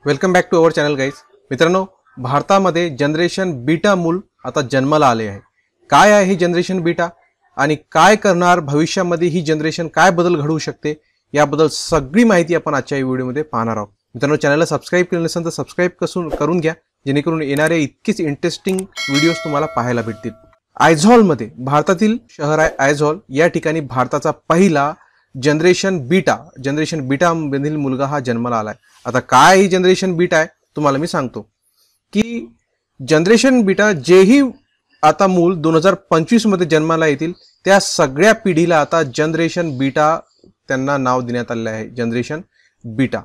Welcome back to our channel guys. मित्रांनो, भारतामध्ये generation beta मूल आता जन्माला आले आहे. काय आहे ही जनरेशन बीटा आणि काय करणार भविष्यामध्ये ही जनरेशन, काय बदल घडवू शकते, याबद्दल सगळी माहिती आपण आजच्या व्हिडिओमध्ये पाहणार आहोत. मित्रांनो, चॅनलला सबस्क्राइब केलं नसेल तर सबस्क्राइब करून घ्या, जेणेकरून येणारे इतकेच इंटरेस्टिंग व्हिडिओज तुम्हाला पाहायला भेटतील. आयझॉलमध्ये, भारतातील शहर आहे आयझॉल, या ठिकाणी भारताचा पहिला जनरेशन बीटा मधील मुलगा हा जन्माला आलाय. आता काय ही जनरेशन बीटा आहे तुम्हाला मी सांगतो की जनरेशन बीटा जेही आता मूल 2025 मध्ये जन्माला येतील त्या सगळ्या पिढीला आता जनरेशन बीटा त्यांना नाव देण्यात आले आहे. जनरेशन बीटा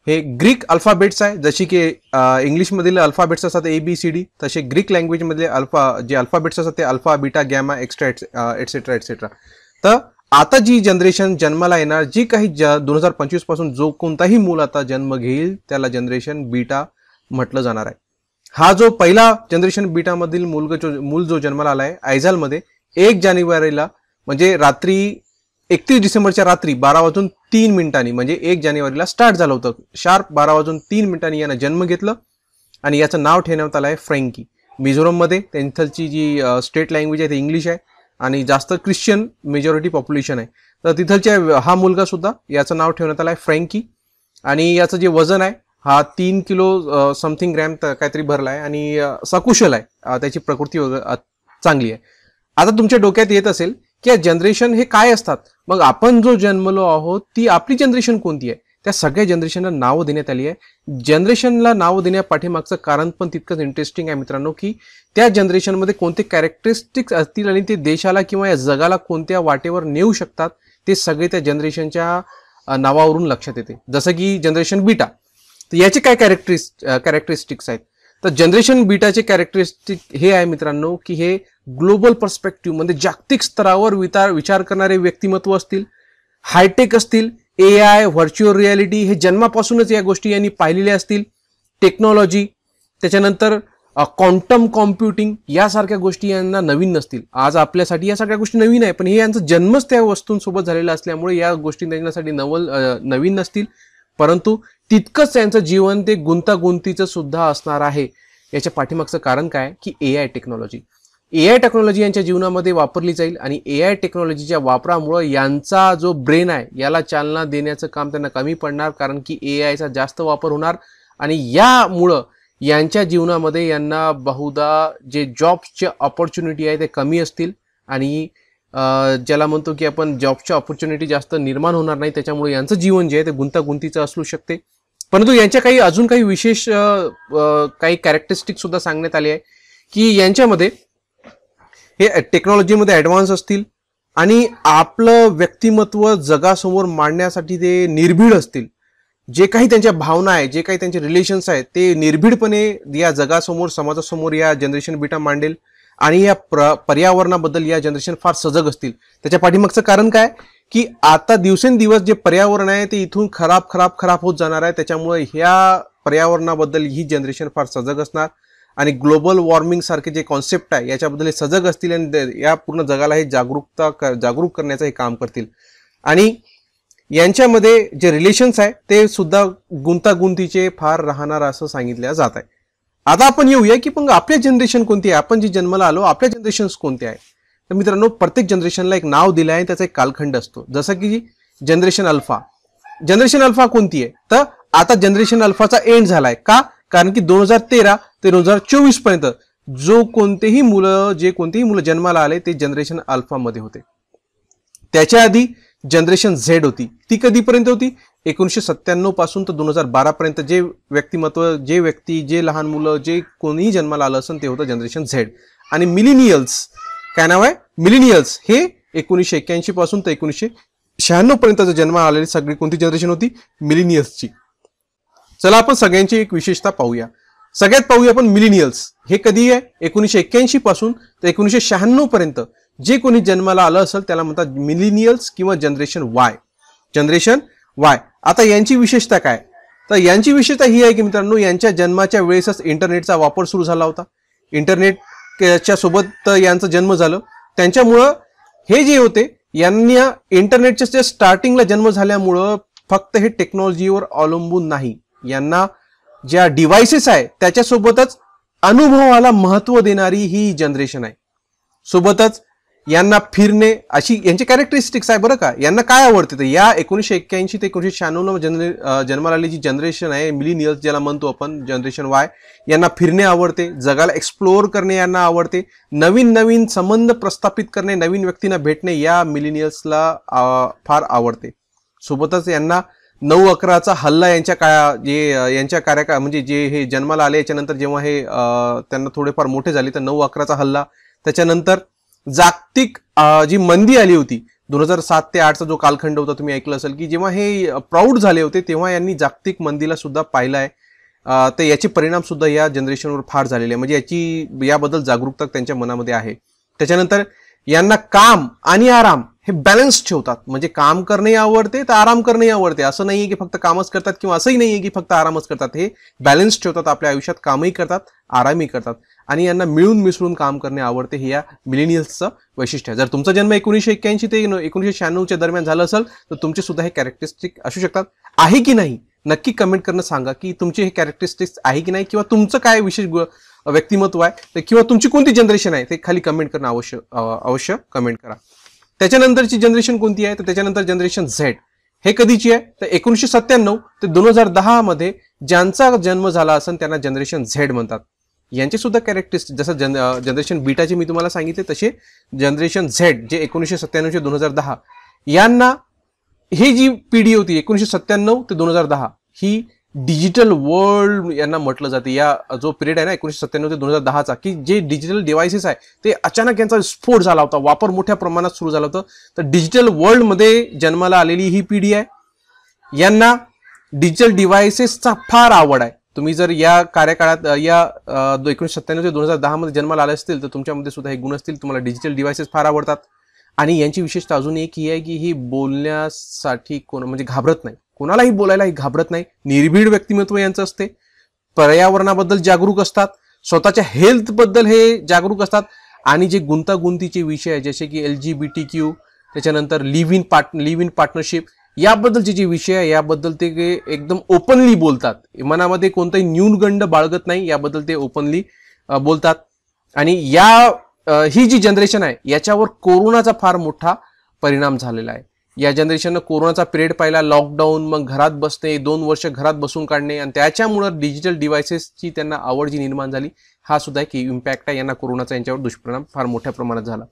हे ग्रीक अल्फाबेट्स आहे, जसे की इंग्लिश मधील अल्फाबेट्स असतात ABCD, तसे ग्रीक लँग्वेज मधले जे अल्फाबेट्स असतात ते alpha, beta, gamma, extra etcetera. तर आता जी जनरेशन जन्माला येणार, जी काही 2025 पासून जो कोणताही मूल आता जन्म घेईल त्याला जनरेशन बीटा म्हटलं जाणार आहे. हा जो पहिला जनरेशन बीटा मधील मूल जो जन्माला आलाय आयझॉलमध्ये 1 जानेवारीला, म्हणजे रात्री 31 डिसेंबरच्या रात्री 12:03 म्हणजे 1 जानेवारीला स्टार्ट झालं होतं. शार्प 12:03 यानं जन्म घेतलं आणि याचं नाव ठेवण्यात आलं आहे फ्रँकी. मिझोरममध्ये त्यांची जी स्टेट लँग्वेज आहे ते इंग्लिश आहे आणि जास्त ख्रिश्चन मेजॉरिटी पॉप्युलेशन आहे. तर तिथलच्या हा मुलगा सुद्धा याचं नाव ठेवण्यात आलं आहे फ्रँकी आणि याचं जे वजन आहे हा 3 किलो समथिंग ग्रॅम काहीतरी भरला आहे आणि सकुशल आहे, त्याची प्रकृती चांगली आहे. आता तुमच्या डोक्यात येत असेल की या जनरेशन हे काय असतात, मग आपण जो जन्मलो आहोत ती आपली जनरेशन कोणती आहे? त्या सगळ्या जनरेशनला नावं देण्यात आली आहे. जनरेशनला नावं देण्यापाठीमागचं कारण पण तितकंच इंटरेस्टिंग आहे मित्रांनो, की त्या जनरेशनमध्ये कोणते कॅरेक्टरिस्टिक्स असतील आणि ते देशाला किंवा या जगाला कोणत्या वाटेवर नेऊ शकतात ते सगळे त्या जनरेशनच्या नावावरून लक्षात येते. जसं की जनरेशन बीटा, तर याचे काय कॅरेक्टरिस्टिक्स आहेत? तर जनरेशन बीटाचे कॅरेक्टरिस्टिक हे आहे मित्रांनो की हे ग्लोबल पर्स्पेक्टिव्ह म्हणजे जागतिक स्तरावर विचार करणारे व्यक्तिमत्व असतील, हायटेक असतील, AI, व्हर्च्युअल रियालिटी हे जन्मापासूनच या गोष्टी यांनी पाहिलेल्या असतील, टेक्नॉलॉजी, त्याच्यानंतर क्वांटम कॉम्प्युटिंग यासारख्या गोष्टी यांना नवीन नसतील. आज आपल्यासाठी या सगळ्या गोष्टी नवीन आहे, पण हे यांचा जन्मच त्या वस्तूंसोबत झालेला असल्यामुळे या गोष्टी त्यांच्यासाठी नवीन नसतील, परंतु तितकंच त्यांचं जीवन ते गुंतागुंतीचं सुद्धा असणार आहे. याच्या पाठीमागचं कारण काय की AI टेक्नॉलॉजी यांच्या जीवनामध्ये वापरली जाईल आणि AI टेक्नॉलॉजीच्या वापरामुळे यांचा जो ब्रेन आहे याला चालना देण्याचं काम त्यांना कमी पडणार, कारण की AIचा जास्त वापर होणार आणि यामुळं यांच्या जीवनामध्ये यांना बहुधा जे जॉब्सचे ऑपॉर्च्युनिटी आहे ते कमी असतील आणि ज्याला म्हणतो की आपण जॉबच्या ऑपॉर्च्युनिटी जास्त निर्माण होणार नाही, त्याच्यामुळे यांचं जीवन जे आहे ते गुंतागुंतीचं असू शकते. परंतु यांच्या अजून काही विशेष काही कॅरेक्टरिस्टिक सुद्धा सांगण्यात आले आहे की यांच्यामध्ये हे टेक्नॉलॉजीमध्ये ॲडव्हान्स असतील आणि आपलं व्यक्तिमत्व जगासमोर मांडण्यासाठी ते निर्भीड असतील. जे काही त्यांच्या भावना आहे, जे काही त्यांचे रिलेशन्स आहेत ते निर्भीडपणे या जगासमोर, समाजासमोर या जनरेशन बीटा मांडेल आणि या पर्यावरणाबद्दल या जनरेशन फार सजग असतील. त्याच्या पाठीमागचं कारण काय की आता दिवसेंदिवस जे पर्यावरण आहे ते इथून खराब होत जाणार आहे, त्याच्यामुळे ह्या पर्यावरणाबद्दल ही जनरेशन फार सजग असणार आणि ग्लोबल वॉर्मिंग सारखे जे कॉन्सेप्ट आहे याच्याबद्दल हे सजग असतील आणि या पूर्ण जगाला हे जागरूक करण्याचं हे काम करतील. आणि यांच्यामध्ये जे रिलेशन्स आहे ते सुद्धा गुंतागुंतीचे फार राहणार असं सांगितलं जात आहे. आता आपण येऊया की मग आपल्या जनरेशन कोणती आहे, आपण जी जन्माला आलो आपल्या जनरेशन्स कोणते आहे? तर मित्रांनो, प्रत्येक जनरेशनला एक नाव दिलं आहे, त्याचा एक कालखंड असतो. जसं की जनरेशन अल्फा कोणती आहे? तर आता जनरेशन अल्फाचा एंड झालाय. का? कारण की 2013 ते 2024 पर्यंत जे कोणतेही मुलं जन्माला आले ते जनरेशन अल्फा मध्ये होते. त्याच्या आधी जनरेशन झेड होती. ती कधीपर्यंत होती? 1997 पासून तर 2012 पर्यंत जे व्यक्तिमत्व, जे लहान मुलं, जे कोणीही जन्माला आलं असेल ते होतं जनरेशन झेड. आणि मिलेनियल्स, काय नाव आहे? मिलेनियल्स हे 1981 पासून तर 1996 पर्यंत जन्माला आलेली सगळी कोणती जनरेशन होती? मिलेनियल्सची. चला आपण सगळ्यांची एक विशेषता पाहूया. सगळ्यात पाहूया आपण मिलेनियल्स. हे कधी आहे? 1981 पासून तर 1996 पर्यंत जे कोणी जन्माला आलं असेल त्याला म्हणतात मिलेनियल्स किंवा जनरेशन वाय. आता यांची विशेषता काय? तर यांची विशेषता ही आहे की मित्रांनो, यांच्या जन्माच्या वेळेसच इंटरनेटचा वापर सुरू झाला होता. इंटरनेटच्या सोबत यांचा जन्म झालं. त्यांच्यामुळं हे जे होते यांना इंटरनेटच्या स्टार्टिंगला जन्म झाल्यामुळं फक्त हे टेक्नॉलॉजीवर अवलंबून नाही, यांना ज्या डिव्हाइसेस आहे त्याच्यासोबतच अनुभवाला महत्व देणारी ही जनरेशन आहे. सोबतच यांना फिरणे अशी यांची कॅरेक्टरिस्टिक्स आहे बरं का. यांना काय आवडते तर या 1981 ते 1996 जन्माला आलेली जी जनरेशन आहे मिलेनियल्स ज्याला म्हणतो आपण जनरेशन वाय, यांना फिरणे आवडते, जगाला एक्सप्लोअर करणे यांना आवडते, नवीन नवीन संबंध प्रस्थापित करणे, नवीन व्यक्तींना भेटणे या मिलेनियल्सला फार आवडते. सोबतच यांना 9/11चा हल्ला यांच्या कार्यकाळ म्हणजे जे हे जन्माला आले याच्यानंतर जेव्हा हे त्यांना थोडेफार मोठे झाले तर 9/11चा हल्ला, त्याच्यानंतर जागतिक जी मंदी आली होती 2007 ते 8चा जो कालखंड होता तुम्ही ऐकलं असेल की जेव्हा हे प्राऊड झाले होते तेव्हा यांनी जागतिक मंदीला सुद्धा पाहिलं आहे. तर याचे परिणाम सुद्धा या जनरेशनवर फार झालेले आहे, म्हणजे याची याबद्दल जागरूकता त्यांच्या मनामध्ये आहे. त्याच्यानंतर यांना काम आणि आराम हे बॅलन्स ठेवतात, म्हणजे काम करणेही आवडते तर आराम करणेही आवडते. असं नाहीये की फक्त कामच करतात किंवा असंही नाहीये की फक्त आरामच करतात. हे बॅलन्स ठेवतात, आपल्या आयुष्यात कामही करतात आरामही करतात आणि यांना मिळून मिसळून काम करणे आवडते. हे या मिलेनियल्सचं वैशिष्ट्य आहे. जर तुमचा जन्म 1981 ते 1996 दरम्यान झाला असेल तर तुमचे सुद्धा हे कॅरेक्टरिस्टिक असू शकतात. आहे की नाही नक्की कमेंट करणं सांगा की तुमचे हे कॅरेक्टरिस्टिक्स आहे की नाही, किंवा तुमचं काय विशेष व्यक्तिमत्व आहे किंवा तुमची कोणती जनरेशन आहे ते खाली कमेंट करणं अवश्य कमेंट करा. त्याच्यानंतरची जनरेशन कोणती आहे तर त्याच्यानंतर जनरेशन झेड. हे कधीची आहे तर 1997 ते 2010 मध्ये ज्यांचा जन्म झाला असेल त्यांना जनरेशन झेड म्हणतात. यांचे सुद्धा कॅरेक्टरिस्टिक जसं जनरेशन बीटाचे मी तुम्हाला सांगितले तसे जनरेशन झेड जे 1997 ते 2010 यांना ही जी पिढी होती 1997 ते 2010 ही डिजिटल वर्ल्ड यांना म्हटलं जाते. या जो पिरियड आहे ना 1997 ते 2010चा की जे डिजिटल डिव्हाइसेस आहे ते अचानक यांचा स्फोट झाला होता, वापर मोठ्या प्रमाणात सुरू झाला होता. तर डिजिटल वर्ल्डमध्ये जन्माला आलेली ही पिढी आहे. यांना डिजिटल डिव्हाइसेसचा फार आवड आहे. तुम्ही जर या कार्यकाळात या 1997 ते 2010 मध्ये जन्माला आले असतील तर तुमच्यामध्ये सुद्धा हे गुण असतील. तुम्हाला डिजिटल डिव्हाइसेस फार आवडतात आणि यांची विशेषता अजून एक ही आहे की ही बोलण्यासाठी म्हणजे घाबरत नाही, कोणालाही बोलायला घाबरत नाही. निर्भीड व्यक्तिमत्व यांचं असते. पर्यावरणाबद्दल जागरूक असतात, स्वतःच्या हेल्थ बद्दल हे जागरूक असतात आणि जे गुंतागुंतीचे विषय जसे की LGBTQ त्याच्यानंतर लिव्ह इन पार्टनरशिप याबद्दलचे जे विषय आहे याबद्दल ते एकदम ओपनली बोलतात. मनामध्ये कोणताही न्यूनगंड बाळगत नाही, याबद्दल ते ओपनली बोलतात. आणि ही जी जनरेशन आहे याच्यावर कोरोनाचा फार मोठा परिणाम झालेला आहे. या जनरेशननं कोरोनाचा पिरियड पाहिला, लॉकडाऊन, मग घरात बसणे, 2 वर्ष घरात बसून काढणे आणि त्याच्यामुळे डिजिटल डिव्हाइसेसची त्यांना आवड जी निर्माण झाली हा सुद्धा एक इम्पॅक्ट आहे. यांना कोरोनाचा यांच्यावर दुष्परिणाम फार मोठ्या प्रमाणात झाला.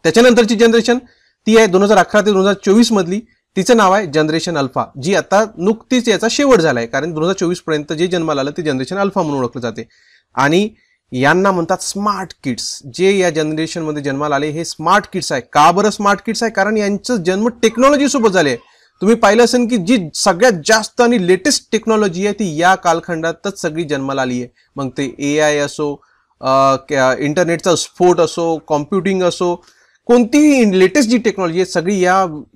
त्याच्यानंतरची जनरेशन ती आहे 2011 ते 2024 मधली. तिचं नाव आहे जनरेशन अल्फा, जी आता नुकतीच याचा शेवट झाला आहे, कारण 2024 पर्यंत जे जन्माला आलं ते जनरेशन अल्फा म्हणून ओळखलं जाते. आणि यांना म्हणतात स्मार्ट किड्स. जे या जनरेशन मध्ये जन्माला आले हे स्मार्ट किड्स आहे. का बरं स्मार्ट किड्स आहे? कारण यांचं जन्म टेक्नॉलॉजी सोबत झाले. तुम्ही पाहिलं असेल की जी सगळ्यात जास्त आणि लेटेस्ट टेक्नॉलॉजी आहे ती या कालखंडातच सगळी जन्माला आली आहे. मग ते AI असो, इंटरनेटचा स्फोट असो, कॉम्प्युटिंग असो, कोणतीही लेटेस्ट जी टेक्नॉलॉजी आहे सगळी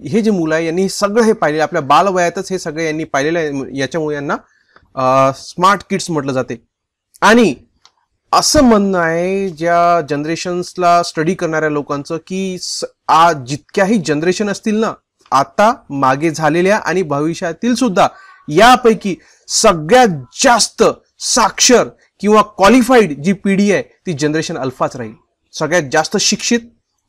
हे जे मुलं आहे यांनी सगळं हे पाहिले. आपल्या बालवयातच हे सगळं यांनी पाहिलेलं आहे. याच्यामुळे यांना स्मार्ट किड्स म्हटलं जाते. आणि असं म्हणणं आहे ज्या जनरेशन्सला स्टडी करणाऱ्या लोकांचं की जितक्याही जनरेशन असतील ना आता मागे झालेल्या आणि भविष्यातील सुद्धा, यापैकी सगळ्यात जास्त साक्षर किंवा क्वालिफाईड जी पिढी आहे ती जनरेशन अल्फाच राहील. सगळ्यात जास्त शिक्षित,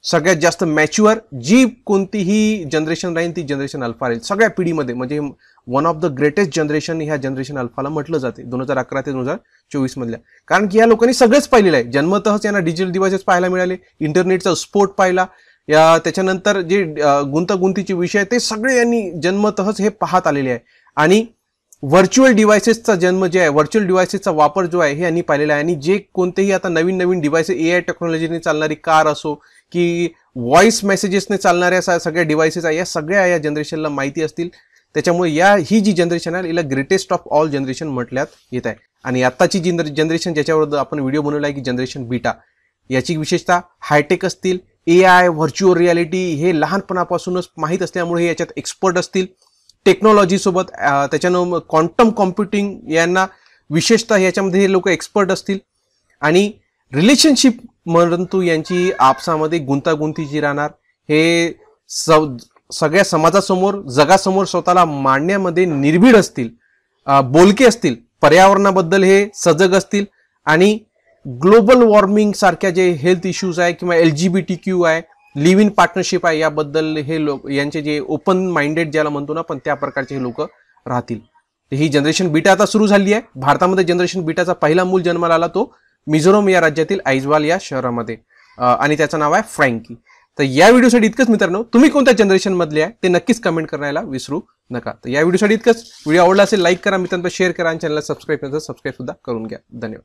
सगळ्यात जास्त मॅच्युअर जी कोणतीही जनरेशन राहील ती जनरेशन अल्फा राहील सगळ्या पिढीमध्ये. म्हणजे one of the greatest generation ह्या जनरेशन अल्फाला म्हटलं जाते 2011 ते 2024 मधल्या. कारण की या लोकांनी सगळंच पाहिलेलं आहे. जन्मतःच यांना डिजिटल डिव्हाइसेस पाहायला मिळाले, इंटरनेटचा स्फोट पाहिला, त्याच्यानंतर जे गुंतागुंतीचे विषय ते सगळे यांनी जन्मतःच हे पाहत आलेले आहे. आणि व्हर्च्युअल डिव्हाइसेसचा जन्म जे आहे, व्हर्च्युअल डिव्हाइसेसचा वापर जो आहे हे यांनी पाहिलेला आहे. आणि जे कोणतेही आता नवीन नवीन डिव्हाइसेस AI टेक्नॉलॉजीने चालणारी कार असो की व्हॉइस मेसेजेसने चालणाऱ्या सगळ्या डिव्हाइसेस आहे या सगळ्या या जनरेशनला माहिती असतील. त्याच्यामुळे ही जी जनरेशन आहे हिला ग्रेटेस्ट ऑफ ऑल जनरेशन म्हटल्यात येत आहे. आणि आत्ताची जी जनरेशन ज्याच्यावर आपण व्हिडिओ बनवला आहे की जनरेशन बीटा, याची विशेषता हायटेक असतील, AI व्हर्च्युअल रियालिटी हे लहानपणापासूनच माहीत असल्यामुळे याच्यात एक्सपर्ट असतील. टेक्नॉलॉजी सोबत त्याच्यानं क्वांटम कॉम्प्युटिंग यांना विशेषतः याच्यामध्ये हे लोक एक्सपर्ट असतील. आणि रिलेशनशिप परंतु यांची आपसामध्ये गुंतागुंतीची राहणार. हे सगळ्या समाजासमोर जगासमोर स्वतःला मांडण्यामध्ये निर्भीड असतील, बोलके असतील. पर्यावरणाबद्दल हे सजग असतील आणि ग्लोबल वॉर्मिंग सारख्या जे हेल्थ इश्यूज आहे किंवा LGBTQ आहे, लिव्ह इन पार्टनरशिप आहे, याबद्दल हे लोक यांचे जे ओपन माइंडेड ज्याला म्हणतो ना आपण त्या प्रकारचे हे लोक राहतील. ही जनरेशन बीटा आता सुरू झाली आहे. भारतामध्ये जनरेशन बीटाचा पहिला मूल जन्माला आला तो मिझोरम या राज्यातील आइजवाल या शहरामध्ये आणि त्याचं नाव आहे फ्रँकी. तर या व्हिडिओसाठी इतकंच मित्रांनो. तुम्ही कोणत्या जनरेशन मधले आहे ते नक्कीच कमेंट करायला विसरू नका. तर या व्हिडिओसाठी इतकंच. व्हिडिओ आवडला असेल लाईक करा, मित्रांना शेअर करा आणि चॅनलला सबस्क्राईब सुद्धा करून घ्या. धन्यवाद.